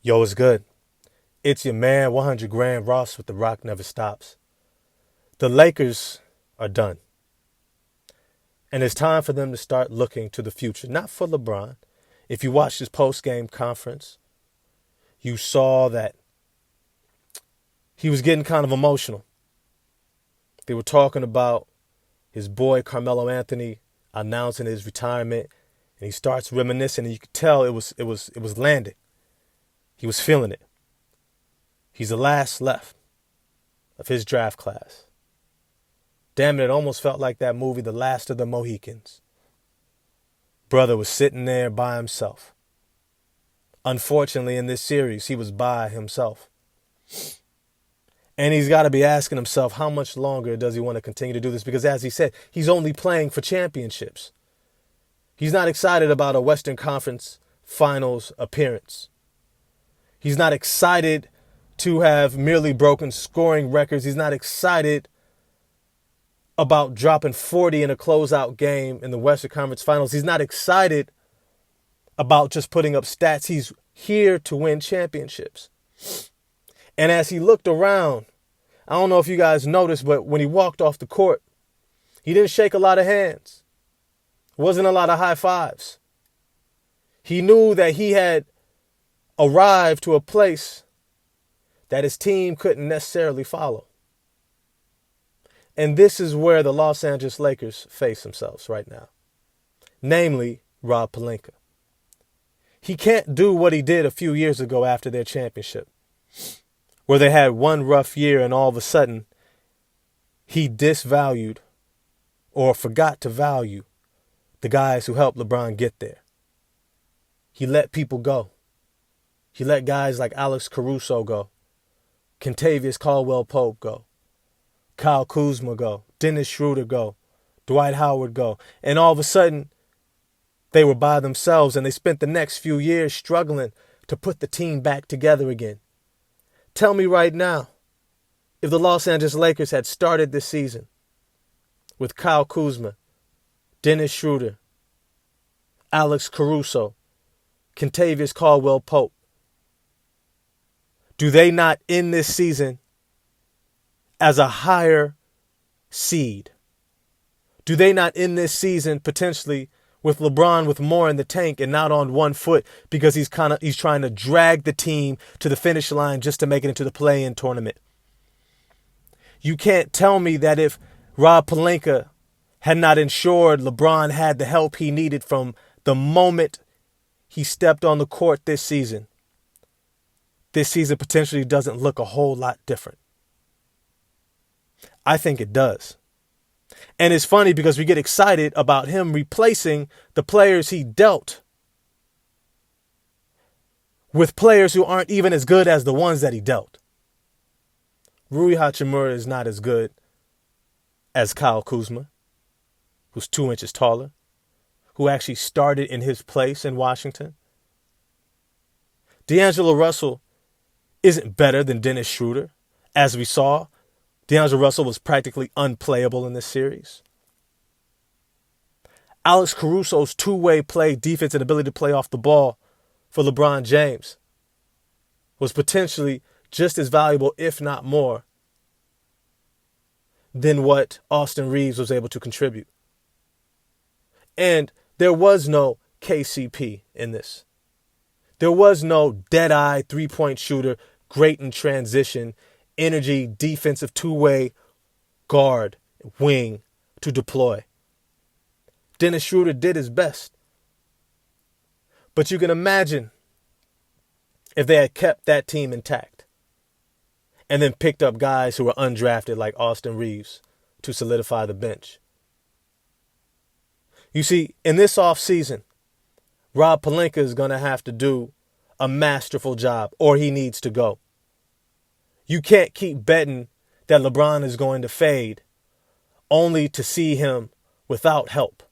Yo, it's good. It's your man, 100 Grand Ross with The Rock Never Stops. The Lakers are done. And it's time for them to start looking to the future. Not for LeBron. If you watched his post-game conference, you saw that he was getting kind of emotional. They were talking about his boy Carmelo Anthony announcing his retirement. And he starts reminiscing, and you could tell it was landing. He was feeling it. He's the last left of his draft class. Damn it almost felt like that movie, The Last of the Mohicans. Brother was sitting there by himself. Unfortunately, in this series, he was by himself. And he's got to be asking himself, how much longer does he want to continue to do this? Because as he said, he's only playing for championships. He's not excited about a Western Conference Finals appearance. He's not excited to have merely broken scoring records. He's not excited about dropping 40 in a closeout game in the Western Conference Finals. He's not excited about just putting up stats. He's here to win championships. And as he looked around, I don't know if you guys noticed, but when he walked off the court, he didn't shake a lot of hands. Wasn't a lot of high fives. He knew that he had arrived to a place that his team couldn't necessarily follow. And this is where the Los Angeles Lakers face themselves right now. Namely, Rob Pelinka. He can't do what he did a few years ago after their championship, where they had one rough year and all of a sudden he disvalued or forgot to value the guys who helped LeBron get there. He let people go. He let guys like Alex Caruso go, Kentavious Caldwell-Pope go, Kyle Kuzma go, Dennis Schroeder go, Dwight Howard go. And all of a sudden, they were by themselves and they spent the next few years struggling to put the team back together again. Tell me right now, if the Los Angeles Lakers had started this season with Kyle Kuzma, Dennis Schroeder, Alex Caruso, Kentavious Caldwell-Pope, do they not end this season as a higher seed? Do they not end this season potentially with LeBron with more in the tank and not on one foot because he's trying to drag the team to the finish line just to make it into the play-in tournament? You can't tell me that if Rob Pelinka had not ensured LeBron had the help he needed from the moment he stepped on the court this season potentially doesn't look a whole lot different. I think it does. And it's funny because we get excited about him replacing the players he dealt with players who aren't even as good as the ones that he dealt. Rui Hachimura is not as good as Kyle Kuzma, who's 2 inches taller, who actually started in his place in Washington. D'Angelo Russell isn't better than Dennis Schroeder. As we saw, D'Angelo Russell was practically unplayable in this series. Alex Caruso's two-way play, defense, and ability to play off the ball for LeBron James was potentially just as valuable, if not more, than what Austin Reeves was able to contribute. And there was no KCP in this. There was no dead-eye three-point shooter, great in transition, energy, defensive two-way guard, wing to deploy. Dennis Schroeder did his best. But you can imagine if they had kept that team intact and then picked up guys who were undrafted like Austin Reeves to solidify the bench. You see, in this offseason, Rob Pelinka is going to have to do a masterful job, or he needs to go. You can't keep betting that LeBron is going to fade only to see him without help,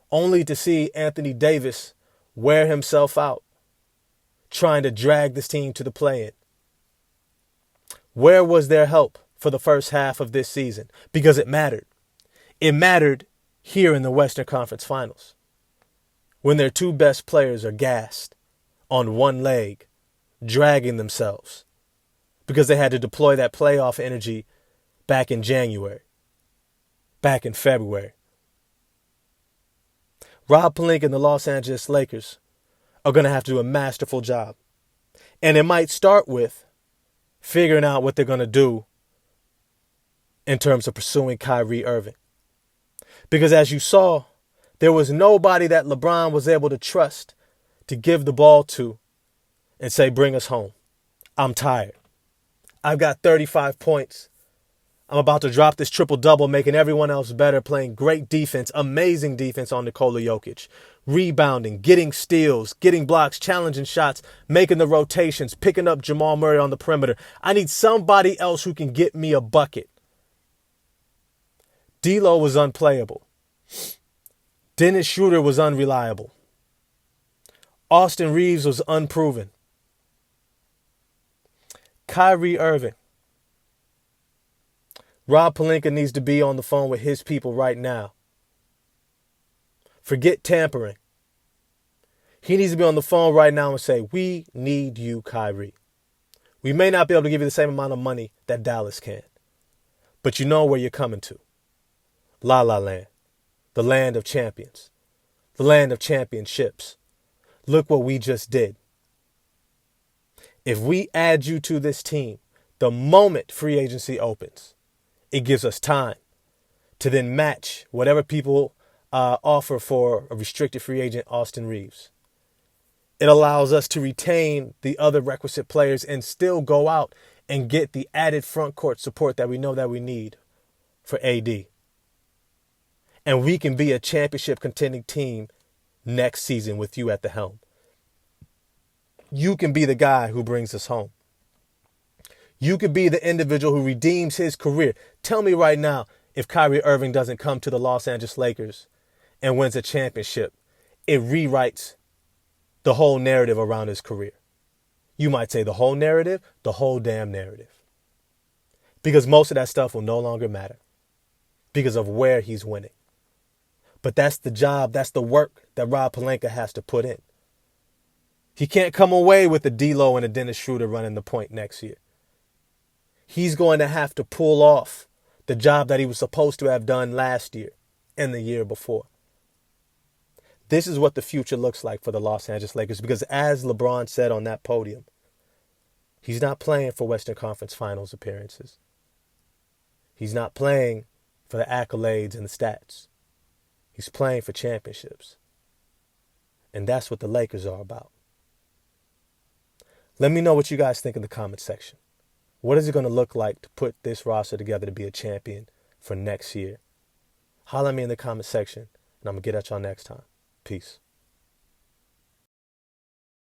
only to see Anthony Davis wear himself out, trying to drag this team to the play-in. Where was their help for the first half of this season? Because it mattered. It mattered here in the Western Conference Finals, when their two best players are gassed on one leg dragging themselves because they had to deploy that playoff energy back in January, back in February. Rob Pelinka and the Los Angeles Lakers are going to have to do a masterful job. And it might start with figuring out what they're going to do in terms of pursuing Kyrie Irving. Because as you saw, there was nobody that LeBron was able to trust to give the ball to and say, bring us home. I'm tired. I've got 35 points. I'm about to drop this triple-double, making everyone else better, playing great defense, amazing defense on Nikola Jokic, rebounding, getting steals, getting blocks, challenging shots, making the rotations, picking up Jamal Murray on the perimeter. I need somebody else who can get me a bucket. D'Lo was unplayable. Dennis Schroeder was unreliable. Austin Reeves was unproven. Kyrie Irving. Rob Pelinka needs to be on the phone with his people right now. Forget tampering. He needs to be on the phone right now and say, we need you, Kyrie. We may not be able to give you the same amount of money that Dallas can, but you know where you're coming to. La La Land, the land of champions, the land of championships. Look what we just did. If we add you to this team, the moment free agency opens, it gives us time to then match whatever people offer for a restricted free agent, Austin Reeves. It allows us to retain the other requisite players and still go out and get the added front court support that we know that we need for AD. And we can be a championship contending team next season with you at the helm. You can be the guy who brings us home. You could be the individual who redeems his career. Tell me right now, if Kyrie Irving doesn't come to the Los Angeles Lakers and wins a championship, it rewrites the whole narrative around his career. You might say the whole narrative, the whole damn narrative. Because most of that stuff will no longer matter because of where he's winning. But that's the job, that's the work that Rob Pelinka has to put in. He can't come away with a D'Lo and a Dennis Schroeder running the point next year. He's going to have to pull off the job that he was supposed to have done last year and the year before. This is what the future looks like for the Los Angeles Lakers because as LeBron said on that podium, he's not playing for Western Conference Finals appearances. He's not playing for the accolades and the stats. He's playing for championships. And that's what the Lakers are about. Let me know what you guys think in the comment section. What is it going to look like to put this roster together to be a champion for next year? Holler at me in the comment section, and I'm going to get at y'all next time. Peace.